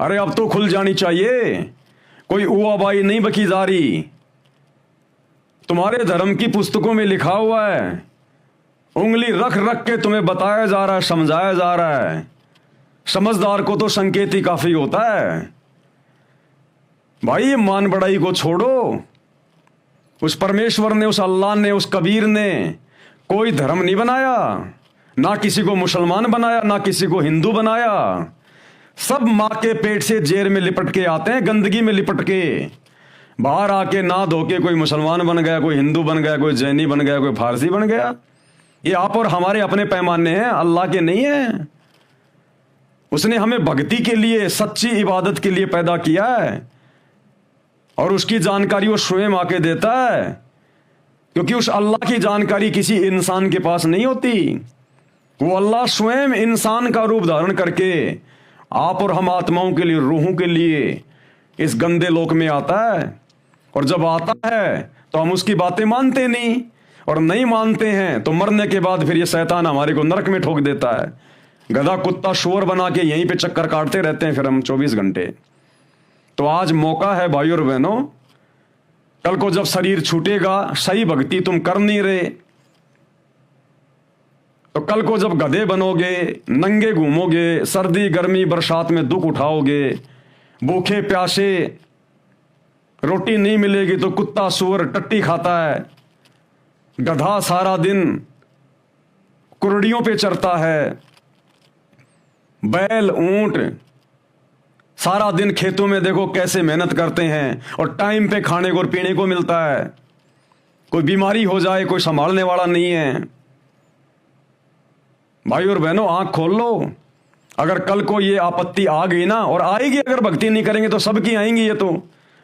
अरे अब तो खुल जानी चाहिए, कोई उआबाई नहीं बकी जा रही। तुम्हारे धर्म की पुस्तकों में लिखा हुआ है, उंगली रख रख के तुम्हें बताया जा रहा है, समझाया जा रहा है। समझदार को तो संकेत ही काफी होता है। भाई ये मान बढ़ाई को छोड़ो। उस परमेश्वर ने, उस अल्लाह ने, उस कबीर ने कोई धर्म नहीं बनाया, ना किसी को मुसलमान बनाया, ना किसी को हिंदू बनाया। सब माँ के पेट से जेर में लिपट के आते हैं, गंदगी में लिपट के। बाहर आके ना धो के कोई मुसलमान बन गया, कोई हिंदू बन गया, कोई जैनी बन गया, कोई फारसी बन गया। ये आप और हमारे अपने पैमाने हैं, अल्लाह के नहीं है। उसने हमें भक्ति के लिए, सच्ची इबादत के लिए पैदा किया है, और उसकी जानकारी वो स्वयं आके देता है, क्योंकि उस अल्लाह की जानकारी किसी इंसान के पास नहीं होती। वो अल्लाह स्वयं इंसान का रूप धारण करके आप और हम आत्माओं के लिए, रूहों के लिए इस गंदे लोक में आता है। और जब आता है तो हम उसकी बातें मानते नहीं, और नहीं मानते हैं तो मरने के बाद फिर ये शैतान हमारे को नरक में ठोक देता है। गधा कुत्ता शोर बना के यहीं पे चक्कर काटते रहते हैं फिर हम 24 घंटे। तो आज मौका है भाई और बहनों, कल को जब शरीर छूटेगा, सही भक्ति तुम कर नहीं रहे, तो कल को जब गधे बनोगे, नंगे घूमोगे, सर्दी गर्मी बरसात में दुख उठाओगे, भूखे प्यासे, रोटी नहीं मिलेगी तो कुत्ता सुअर टट्टी खाता है, गधा सारा दिन कुर्डियों पे चढ़ता है, बैल ऊंट सारा दिन खेतों में देखो कैसे मेहनत करते हैं, और टाइम पे खाने को और पीने को मिलता है। कोई बीमारी हो जाए कोई संभालने वाला नहीं है। भाई और बहनों आंख खोल लो। अगर कल को ये आपत्ति आ गई ना, और आएगी, अगर भक्ति नहीं करेंगे तो सबकी आएंगी। ये तो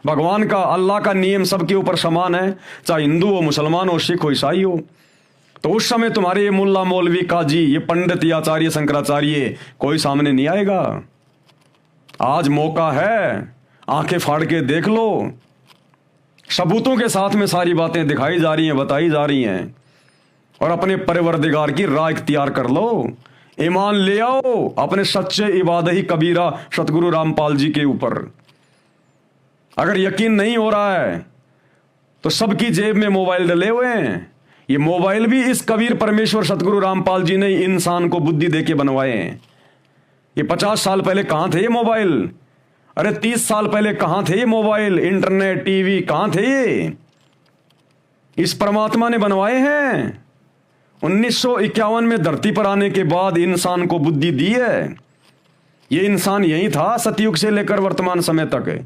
भगवान का, अल्लाह का नियम सबके ऊपर समान है, चाहे हिंदू हो, मुसलमान हो, सिख हो, ईसाई हो। तो उस समय तुम्हारे ये मुल्ला मौलवी काजी, ये पंडित या आचार्य शंकराचार्य कोई सामने नहीं आएगा। आज मौका है, आंखें फाड़ के देख लो। सबूतों के साथ में सारी बातें दिखाई जा रही हैं, बताई जा रही हैं, और अपने परवरदिगार की राह इख्तियार कर लो। ईमान ले आओ अपने सच्चे इबादही कबीरा सतगुरु रामपाल जी के ऊपर। अगर यकीन नहीं हो रहा है तो सबकी जेब में मोबाइल डले हुए हैं। ये मोबाइल भी इस कबीर परमेश्वर सतगुरु रामपाल जी ने इंसान को बुद्धि देके बनवाए हैं। ये 50 साल पहले कहां थे ये मोबाइल? अरे 30 साल पहले कहां थे ये मोबाइल, इंटरनेट, टीवी कहां थे ये? इस परमात्मा ने बनवाए हैं। 1951 में धरती पर आने के बाद इंसान को बुद्धि दी है। ये इंसान यही था सतयुग से लेकर वर्तमान समय तक।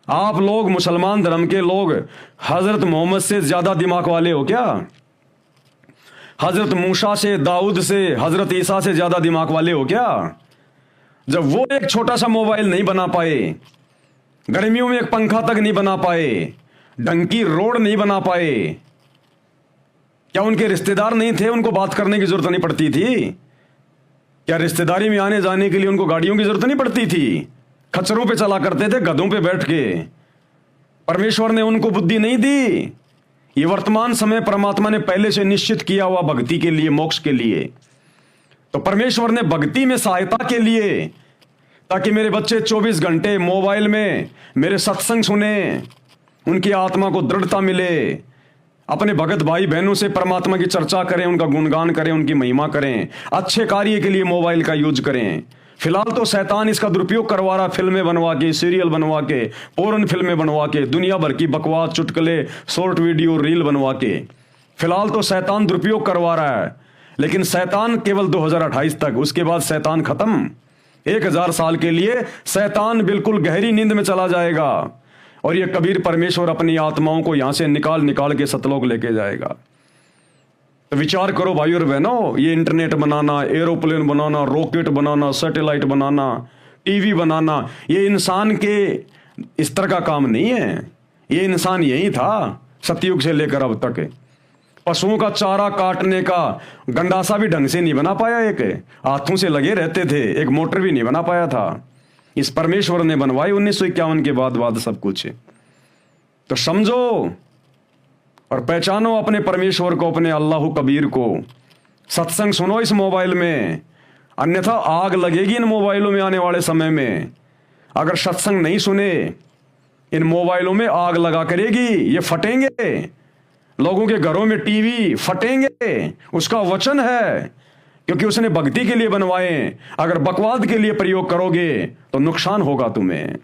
आप लोग मुसलमान धर्म के लोग हजरत मोहम्मद से ज्यादा दिमाग वाले हो क्या? हजरत मूसा से, दाऊद से, हजरत ईसा से ज्यादा दिमाग वाले हो क्या? जब वो एक छोटा सा मोबाइल नहीं बना पाए, गर्मियों में एक पंखा तक नहीं बना पाए, ढंग की रोड नहीं बना पाए, क्या उनके रिश्तेदार नहीं थे? उनको बात करने की जरूरत नहीं पड़ती थी क्या? रिश्तेदारी में आने जाने के लिए उनको गाड़ियों की जरूरत नहीं पड़ती थी? खच्चरों पे चला करते थे, गधों पे बैठ के। परमेश्वर ने उनको बुद्धि नहीं दी। ये वर्तमान समय परमात्मा ने पहले से निश्चित किया हुआ भक्ति के लिए, मोक्ष के लिए। तो परमेश्वर ने भक्ति में सहायता के लिए, ताकि मेरे बच्चे 24 घंटे मोबाइल में मेरे सत्संग सुने, उनकी आत्मा को दृढ़ता मिले, अपने भगत भाई बहनों से परमात्मा की चर्चा करें, उनका गुणगान करें, उनकी महिमा करें, अच्छे कार्य के लिए मोबाइल का यूज करें। फिलहाल तो शैतान इसका दुरुपयोग करवा रहा, फिल्में बनवा के, सीरियल बनवा के, पोर्न फिल्में बनवा के, दुनिया भर की बकवास, चुटकुले, शॉर्ट वीडियो, रील बनवा के फिलहाल तो शैतान दुरुपयोग करवा रहा है। लेकिन शैतान केवल 2028 तक, उसके बाद शैतान खत्म। 1000 साल के लिए शैतान बिल्कुल गहरी नींद में चला जाएगा, और ये कबीर परमेश्वर अपनी आत्माओं को यहां से निकाल निकाल के सतलोक लेके जाएगा। तो विचार करो भाई और बहनों, ये इंटरनेट बनाना, एरोप्लेन बनाना, रॉकेट बनाना, सैटेलाइट बनाना, टीवी बनाना, ये इंसान के स्तर का काम नहीं है। ये इंसान यही था सतयुग से लेकर अब तक। पशुओं का चारा काटने का गंडासा भी ढंग से नहीं बना पाया, एक हाथों से लगे रहते थे, एक मोटर भी नहीं बना पाया था। इस परमेश्वर ने बनवाई 1951 के बाद सब कुछ। तो समझो और पहचानो अपने परमेश्वर को, अपने अल्लाह कबीर को। सत्संग सुनो इस मोबाइल में, अन्यथा आग लगेगी इन मोबाइलों में आने वाले समय में। अगर सत्संग नहीं सुने, इन मोबाइलों में आग लगा करेगी, ये फटेंगे, लोगों के घरों में टीवी फटेंगे। उसका वचन है, क्योंकि उसने भक्ति के लिए बनवाए। अगर बकवाद के लिए प्रयोग करोगे तो नुकसान होगा तुम्हें।